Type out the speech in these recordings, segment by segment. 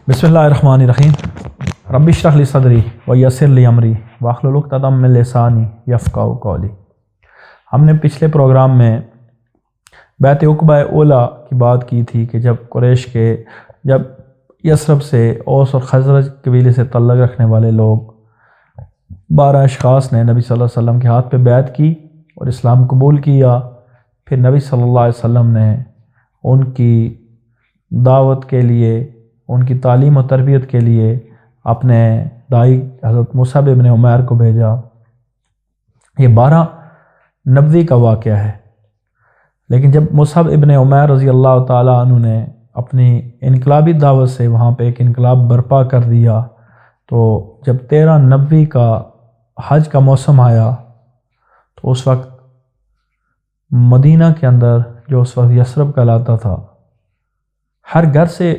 بسم اللہ الرحمن الرحیم رب اشرح لی صدری ویسر لی امری واحلل عقدۃ من لسانی یفقہوا قولی۔ ہم نے پچھلے پروگرام میں بیعت عقبہ اولیٰ کی بات کی تھی کہ جب یثرب سے اوس اور خزرج قبیلے سے تعلق رکھنے والے لوگ 12 اشخاص نے نبی صلی اللہ علیہ وسلم کے ہاتھ پہ بیعت کی اور اسلام قبول کیا۔ پھر نبی صلی اللہ علیہ وسلم نے ان کی دعوت کے لیے، ان کی تعلیم و تربیت کے لیے اپنے دائی حضرت مصعب ابن عمیر کو بھیجا۔ یہ 12 نبوی کا واقعہ ہے، لیکن جب مصعب ابن عمیر رضی اللہ تعالیٰ عنہ نے اپنی انقلابی دعوت سے وہاں پہ ایک انقلاب برپا کر دیا، تو جب 13 نبوی کا حج کا موسم آیا تو اس وقت مدینہ کے اندر، جو اس وقت یثرب کہلاتا تھا، ہر گھر سے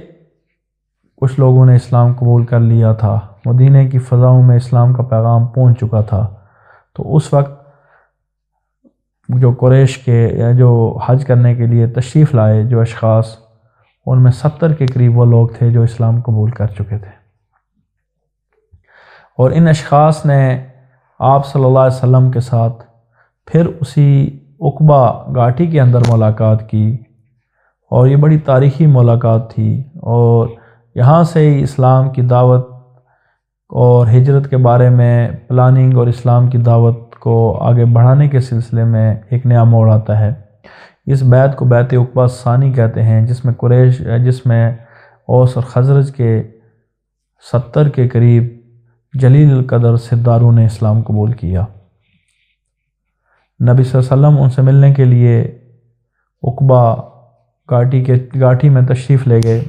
کچھ لوگوں نے اسلام قبول کر لیا تھا۔ مدینہ کی فضاؤں میں اسلام کا پیغام پہنچ چکا تھا۔ تو اس وقت جو قریش کے یا جو حج کرنے کے لیے تشریف لائے جو اشخاص، ان میں 70 کے قریب وہ لوگ تھے جو اسلام قبول کر چکے تھے، اور ان اشخاص نے آپ صلی اللہ علیہ وسلم کے ساتھ پھر اسی عقبہ گھاٹی کے اندر ملاقات کی، اور یہ بڑی تاریخی ملاقات تھی، اور یہاں سے ہی اسلام کی دعوت اور ہجرت کے بارے میں پلاننگ اور اسلام کی دعوت کو آگے بڑھانے کے سلسلے میں ایک نیا موڑ آتا ہے۔ اس بیعت کو بیعت عقبہ ثانی کہتے ہیں، جس میں اوس اور خزرج کے 70 کے قریب جلیل القدر سرداروں نے اسلام قبول کیا۔ نبی صلی اللہ علیہ وسلم ان سے ملنے کے لیے عقبہ گھاٹی میں تشریف لے گئے،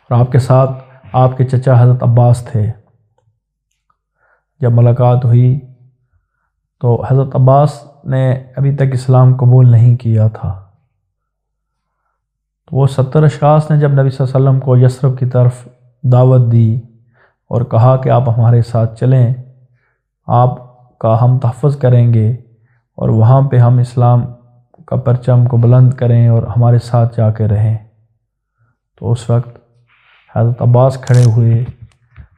اور آپ کے ساتھ آپ کے چچا حضرت عباس تھے۔ جب ملاقات ہوئی تو حضرت عباس نے ابھی تک اسلام قبول نہیں کیا تھا، تو وہ 70 اشخاص نے جب نبی صلی اللہ علیہ وسلم کو یثرب کی طرف دعوت دی اور کہا کہ آپ ہمارے ساتھ چلیں، آپ کا ہم تحفظ کریں گے، اور وہاں پہ ہم اسلام کا پرچم کو بلند کریں اور ہمارے ساتھ جا کے رہیں، تو اس وقت حضرت عباس کھڑے ہوئے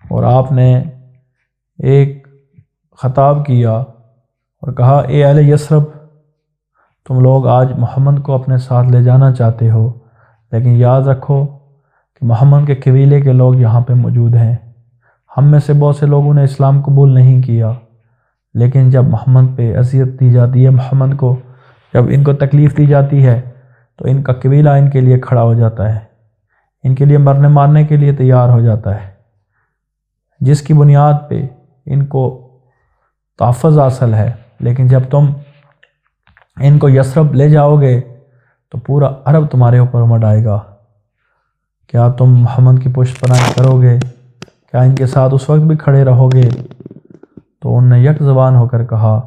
اور آپ نے ایک خطاب کیا اور کہا، اے اہل یثرب، تم لوگ آج محمد کو اپنے ساتھ لے جانا چاہتے ہو، لیکن یاد رکھو کہ محمد کے قبیلے کے لوگ یہاں پہ موجود ہیں۔ ہم میں سے بہت سے لوگوں نے اسلام قبول نہیں کیا، لیکن جب محمد پہ اذیت دی جاتی ہے، محمد کو جب ان کو تکلیف دی جاتی ہے، تو ان کا قبیلہ ان کے لیے کھڑا ہو جاتا ہے، ان کے لیے مرنے مارنے کے لیے تیار ہو جاتا ہے، جس کی بنیاد پہ ان کو تحفظ حاصل ہے۔ لیکن جب تم ان کو یثرب لے جاؤ گے تو پورا عرب تمہارے اوپر امڑ آئے گا۔ کیا تم محمد کی پشت پناہی کرو گے؟ کیا ان کے ساتھ اس وقت بھی کھڑے رہو گے؟ تو ان نے یک زبان ہو کر کہا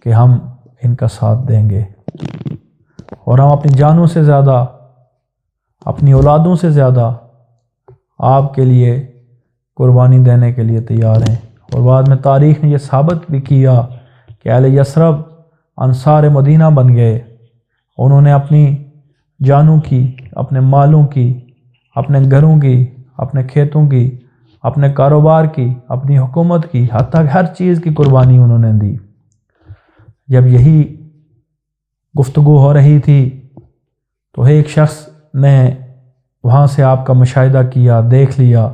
کہ ہم ان کا ساتھ دیں گے، اور ہم اپنی جانوں سے زیادہ، اپنی اولادوں سے زیادہ آپ کے لیے قربانی دینے کے لیے تیار ہیں۔ اور بعد میں تاریخ نے یہ ثابت بھی کیا کہ اہل یثرب انصار مدینہ بن گئے۔ انہوں نے اپنی جانوں کی، اپنے مالوں کی، اپنے گھروں کی، اپنے کھیتوں کی، اپنے کاروبار کی، اپنی حکومت کی، حتیٰ ہر چیز کی قربانی انہوں نے دی۔ جب یہی گفتگو ہو رہی تھی تو ایک شخص نے وہاں سے آپ کا مشاہدہ کیا، دیکھ لیا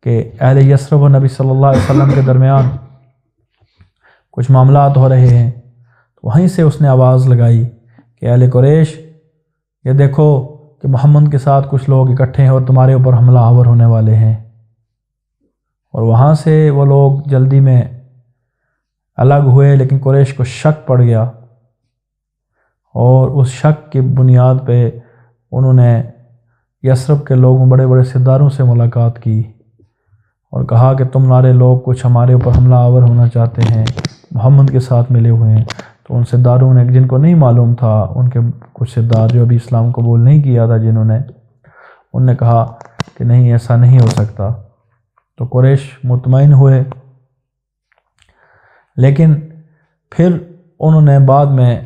کہ اہل یثرب و نبی صلی اللہ علیہ وسلم کے درمیان کچھ معاملات ہو رہے ہیں، تو وہیں سے اس نے آواز لگائی کہ اہل قریش، یہ دیکھو کہ محمد کے ساتھ کچھ لوگ اکٹھے ہیں اور تمہارے اوپر حملہ آور ہونے والے ہیں۔ اور وہاں سے وہ لوگ جلدی میں الگ ہوئے، لیکن قریش کو شک پڑ گیا، اور اس شک کی بنیاد پہ انہوں نے یثرب کے لوگوں، بڑے بڑے سرداروں سے ملاقات کی اور کہا کہ تمہارے لوگ کچھ ہمارے اوپر حملہ آور ہونا چاہتے ہیں، محمد کے ساتھ ملے ہوئے ہیں۔ تو ان سرداروں نے، جن کو نہیں معلوم تھا، ان کے کچھ سردار جو ابھی اسلام قبول نہیں کیا تھا انہوں نے کہا کہ نہیں، ایسا نہیں ہو سکتا۔ تو قریش مطمئن ہوئے، لیکن پھر انہوں نے بعد میں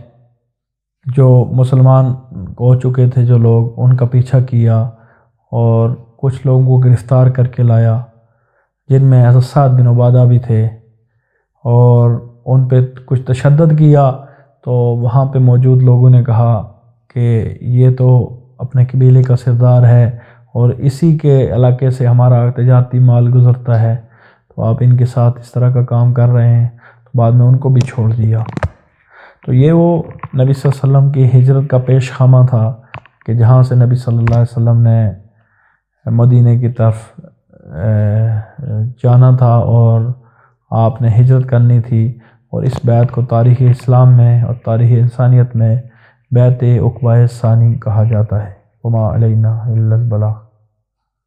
جو مسلمان ہو چکے تھے جو لوگ، ان کا پیچھا کیا اور کچھ لوگوں کو گرفتار کر کے لایا، جن میں حضرت سعد بن عبادہ بھی تھے، اور ان پہ کچھ تشدد کیا۔ تو وہاں پہ موجود لوگوں نے کہا کہ یہ تو اپنے قبیلے کا سردار ہے اور اسی کے علاقے سے ہمارا تجارتی مال گزرتا ہے، تو آپ ان کے ساتھ اس طرح کا کام کر رہے ہیں۔ تو بعد میں ان کو بھی چھوڑ دیا۔ تو یہ وہ نبی صلی اللہ علیہ وسلم کی ہجرت کا پیش خامہ تھا کہ جہاں سے نبی صلی اللہ علیہ وسلم نے مدینہ کی طرف جانا تھا اور آپ نے ہجرت کرنی تھی، اور اس بیعت کو تاریخ اسلام میں اور تاریخ انسانیت میں بیعت عقبہ ثانی کہا جاتا ہے۔ وما علینا الا البلاغ۔